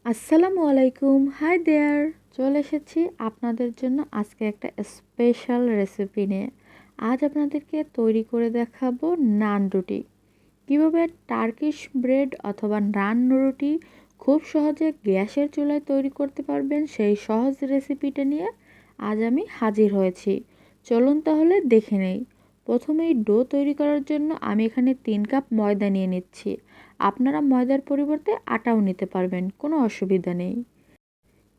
আসসালামুয়ালাইকুম, hi there. চলে এসেছি আপনাদের জন্য আজকে একটা স্পেশাল রেসিপি নিয়ে। আজ আপনাদেরকে তৈরি করে দেখাবো নান রুটি। কীভাবে টার্কিশ ব্রেড অথবা নান রুটি খুব সহজে গ্যাসের চুলায় তৈরি করতে পারবেন, সেই সহজ রেসিপিটা নিয়ে আজ আমি হাজির হয়েছি। চলুন তাহলে দেখে নেই। প্রথমেই ডো তৈরি করার জন্য আমি এখানে 3 কাপ ময়দা নিয়ে নিচ্ছি। আপনারা ময়দার পরিবর্তে আটাও নিতে পারবেন, কোনো অসুবিধা নেই।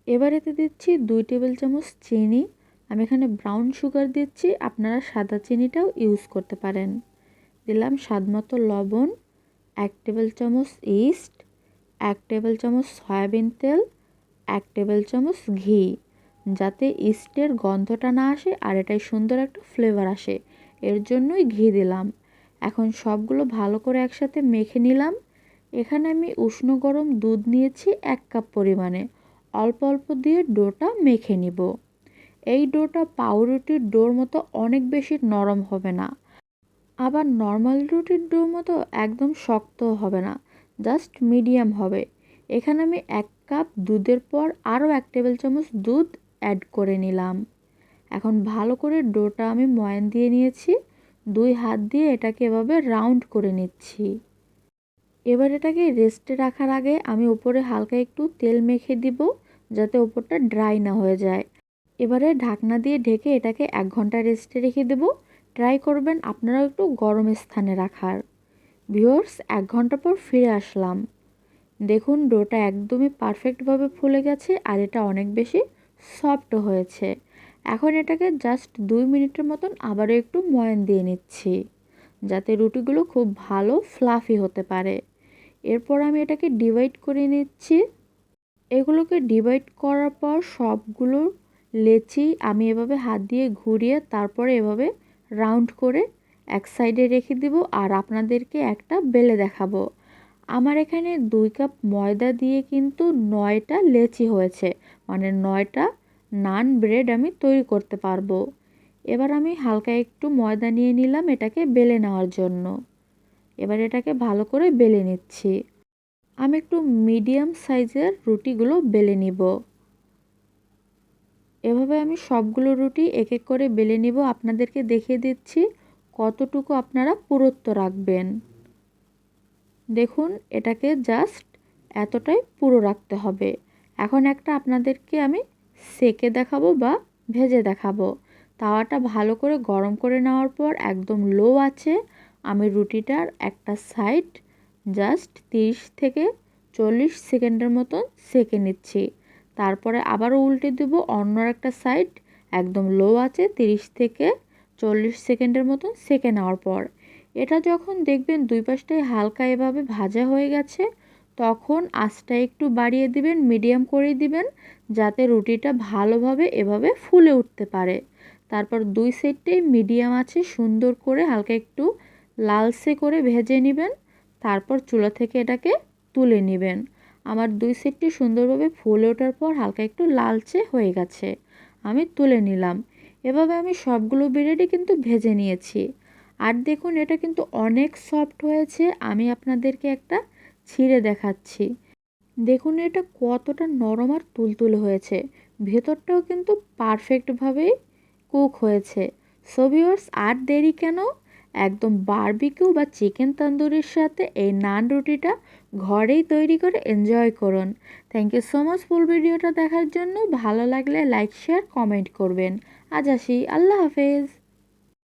এবার এতে দিচ্ছি 2 টেবিল চামচ চিনি। আমি এখানে ব্রাউন সুগার দিচ্ছি, আপনারা সাদা চিনিটাও ইউজ করতে পারেন। দিলাম স্বাদমতো লবণ, 1 টেবিল চামচ ইস্ট, 1 টেবিল চামচ সয়াবিন তেল, 1 টেবিল চামচ ঘি, যাতে ইস্টের গন্ধটা না আসে আর এটাই সুন্দর একটা ফ্লেভার আসে, এর জন্যই ঘি দিলাম। এখন সবগুলো ভালো করে একসাথে মেখে নিলাম। এখানে আমি উষ্ণ গরম দুধ নিয়েছি 1 কাপ পরিমাণে। অল্প অল্প দিয়ে ডোটা মেখে নিব। এই ডোটা পাউরুটির ডোর মতো অনেক বেশি নরম হবে না, আবার নর্মাল রুটির ডোর মতো একদম শক্তও হবে না, জাস্ট মিডিয়াম হবে। এখানে আমি 1 কাপ দুধের পর আরও 1 টেবিল চামচ দুধ অ্যাড করে নিলাম। এখন ভালো করে ডোটা আমি ময়ান দিয়ে নিয়েছি। 2 হাত দিয়ে এটাকে এভাবে রাউন্ড করে নিচ্ছি। এবার এটাকে রেস্টে রাখার আগে আমি উপরে হালকা একটু তেল মেখে দিব, যাতে উপরটা ড্রাই না হয়ে যায়। এবারে ঢাকনা দিয়ে ঢেকে এটাকে 1 ঘন্টা রেস্টে রেখে দেব। ট্রাই করবেন আপনারাও একটু গরম স্থানে রাখার। ভিউয়ার্স, 1 ঘন্টা পর ফিরে আসলাম। দেখুন ডোটা একদমই পারফেক্টভাবে ফুলে গেছে আর এটা অনেক বেশি সফট হয়েছে। এখন এটাকে জাস্ট 2 মিনিটের মতন আবারও একটু ময়ান দিয়ে নিচ্ছি, যাতে রুটিগুলো খুব ভালো ফ্লাফি হতে পারে। এরপর আমি এটাকে ডিভাইড করে নিচ্ছি। এগুলোকে ডিভাইড করার পর সবগুলো লেচি আমি এভাবে হাত দিয়ে ঘুরিয়ে তারপরে এভাবে রাউন্ড করে এক সাইডে রেখে দিব আর আপনাদেরকে একটা বেলে দেখাবো। আমার এখানে 2 কাপ ময়দা দিয়ে কিন্তু 9টা লেচি হয়েছে, মানে 9টা নান ব্রেড আমি তৈরি করতে পারবো। এবার আমি হালকা একটু ময়দা নিয়ে নিলাম এটাকে বেলে নেওয়ার জন্য। এবার এটাকে ভালো করে বেলে নিচ্ছি। আমি একটু মিডিয়াম সাইজের রুটিগুলো বেলে নিব। এভাবে আমি সবগুলো রুটি এক এক করে বেলে নিব। আপনাদেরকে দেখিয়ে দিচ্ছি কতটুকু আপনারা পুরুত্ব রাখবেন। দেখুন এটাকে জাস্ট এতটাই পুরো রাখতে হবে। এখন একটা আপনাদেরকে আমি সেকে দেখাবো বা ভেজে দেখাবো। তাওয়াটা ভালো করে গরম করে নেওয়ার পর একদম লো আছে আমি রুটিটার একটা সাইড জাস্ট 30 থেকে 40 সেকেন্ডের মতন সেকে নিচ্ছি। তারপরে আবারও উল্টে দেব, অন্য একটা সাইড একদম লো আছে 30 থেকে 40 সেকেন্ডের মতন সেকে নেওয়ার পর এটা যখন দেখবেন দুই পাশটাই হালকা এভাবে ভাজা হয়ে গেছে, তখন আঁচটা একটু বাড়িয়ে দিবেন, মিডিয়াম করে দিবেন, যাতে রুটিটা ভালোভাবে এভাবে ফুলে উঠতে পারে। তারপর দুই সাইডটাই মিডিয়াম আছে সুন্দর করে হালকা একটু লালচে করে ভেজে নেবেন। তারপর চুলা থেকে এটাকে তুলে নেবেন। আমার দুই সাইডটি সুন্দরভাবে ফুলে ওঠার পর হালকা একটু লালচে হয়ে গেছে, আমি তুলে নিলাম। এভাবে আমি সবগুলো ব্রেডই কিন্তু ভেজে নিয়েছি। আর দেখুন এটা কিন্তু অনেক সফট হয়েছে। আমি আপনাদেরকে একটা ছিঁড়ে দেখাচ্ছি। দেখুন এটা কতটা নরম আর তুলতুলে হয়েছে, ভেতরটাও কিন্তু পারফেক্টভাবেই কুক হয়েছে। সো ভিউয়ার্স, আর দেরি কেন, একদম বারবিকিউ বা চিকেন তন্দুরির সাথে এই নান রুটিটা ঘরেই তৈরি করে এনজয় করুন। থ্যাংক ইউ সো মাচ ফুল ভিডিওটা দেখার জন্য। ভালো লাগলে লাইক শেয়ার কমেন্ট করবেন। আজ আসি, আল্লাহ হাফেজ।